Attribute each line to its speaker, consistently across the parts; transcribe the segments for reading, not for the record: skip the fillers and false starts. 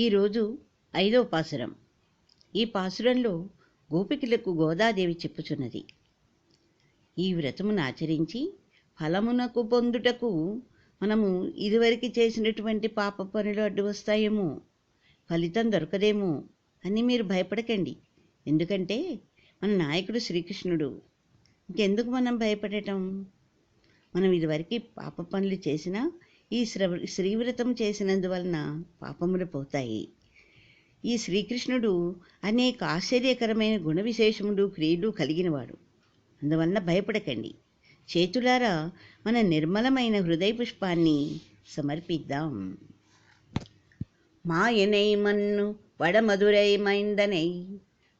Speaker 1: ఈరోజు 5వ పాసురం. ఈ పాసురంలో గోపికలకు గోదాదేవి చెప్పుచున్నది, ఈ వ్రతమును ఆచరించి ఫలమునకు పొందుటకు మనము ఇదివరకు చేసినటువంటి పాప పనులు అడ్డు వస్తాయేమో, ఫలితం దొరకదేమో అని మీరు భయపడకండి. ఎందుకంటే మన నాయకుడు శ్రీకృష్ణుడు. ఇంకెందుకు మనం భయపడటం? మనం ఇదివరకు పాప పనులు చేసినా ఈ శ్రీవ్రతం చేసినందువలన పాపములు పోతాయి. ఈ శ్రీకృష్ణుడు అనేక ఆశ్చర్యకరమైన గుణ విశేషములు క్రియలు కలిగినవాడు. అందువలన భయపడకండి. చేతులారా మన నిర్మలమైన హృదయ పుష్పాన్ని సమర్పిద్దాం. మాయనై మన్ను వడమధురై మైందనై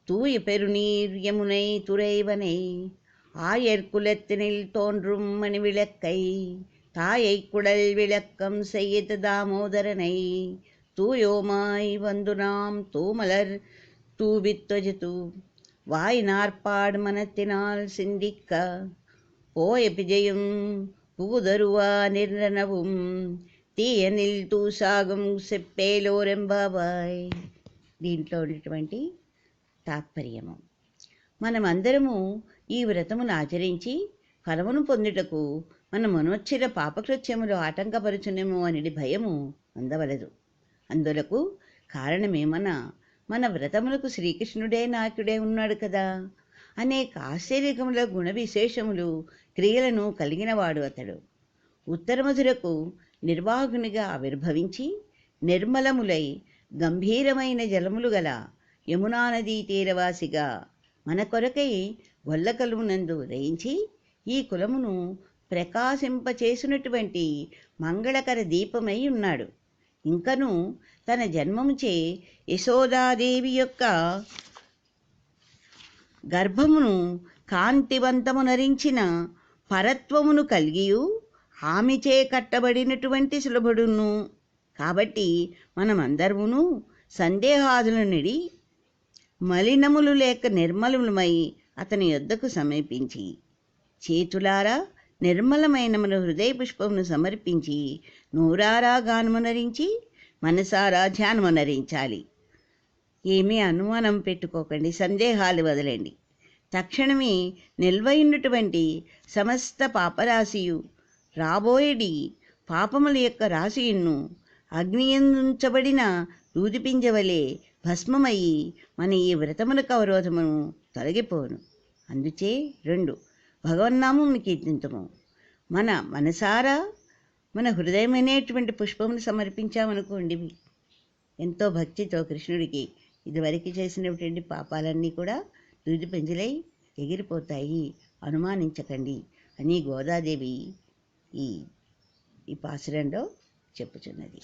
Speaker 1: தூய பெருநீர் யமுனை துறைவனை ஆயர்குலத்தினில் தோன்றும் மணி விளக்கை தாயை குடல் விளக்கம் செய்த தாமோதரனை தூயோமாய் வந்து நாம் தூமலர் தூவித்தொஜது வாய்நாற்பாடு மனத்தினால் சிந்திக்க போய பிஜயும் పూదరువా నిర్ణనవం తీయనిల్ తూసాగం సెప్పేలోరెంబాబాయ్. దీంట్లో ఉన్నటువంటి తాత్పర్యము, మనమందరము ఈ వ్రతమును ఆచరించి ఫలమును పొందుటకు మన మనోచ్ఛిర పాపకృత్యములు ఆటంకపరుచునేమో అనేది భయము అందవలదు. అందులకు కారణమేమన్నా మన వ్రతములకు శ్రీకృష్ణుడే నాయకుడే ఉన్నాడు కదా. అనేక ఆశ్చర్యకముల గుణ విశేషములు క్రియలను కలిగినవాడు అతడు. ఉత్తరమధురకు నిర్వాహకునిగా ఆవిర్భవించి నిర్మలములై గంభీరమైన జలములు గల యమునా నదీ తీరవాసిగా మన కొరకై గొల్లకలుమునందు ఉదయించి ఈ కులమును ప్రకాశింపచేసినటువంటి మంగళకర దీపమై ఉన్నాడు. ఇంకను తన జన్మముచే యశోదాదేవి యొక్క గర్భమును కాంతివంతమునరించిన పరత్వమును కలిగియు ఆమెచే కట్టబడినటువంటి సులభుడును. కాబట్టి మనమందరమును సందేహాదుల నిడి మలినములు లేక నిర్మలములమై అతని యొద్దకు సమీపించి చేతులారా నిర్మలమైన మన హృదయ పుష్పమును సమర్పించి నూరారా గానమునరించి మనసారా ధ్యానమునరించాలి. ఏమీ అనుమానం పెట్టుకోకండి, సందేహాలు వదలండి. తక్షణమే నిల్వైనటువంటి సమస్త పాపరాశియు రాబోయేడి పాపముల యొక్క రాశియును అగ్నియందుంచబడిన దూదిపింజవలే భస్మమయ్యి మన ఈ వ్రతమునకు అవరోధమును తొలగిపోను. అందుచే 2 భగవన్నామమును కీర్తింతుము. మన మనసారా మన హృదయమైనటువంటి పుష్పమును సమర్పించామనుకోండి, ఎంతో భక్తితో కృష్ణుడికి ఇదివరకు చేసినటువంటి పాపాలన్నీ కూడా దూది పెంజలై ఎగిరిపోతాయి, అనుమానించకండి అని గోదాదేవి ఈ పాసురంలో చెప్పుచున్నది.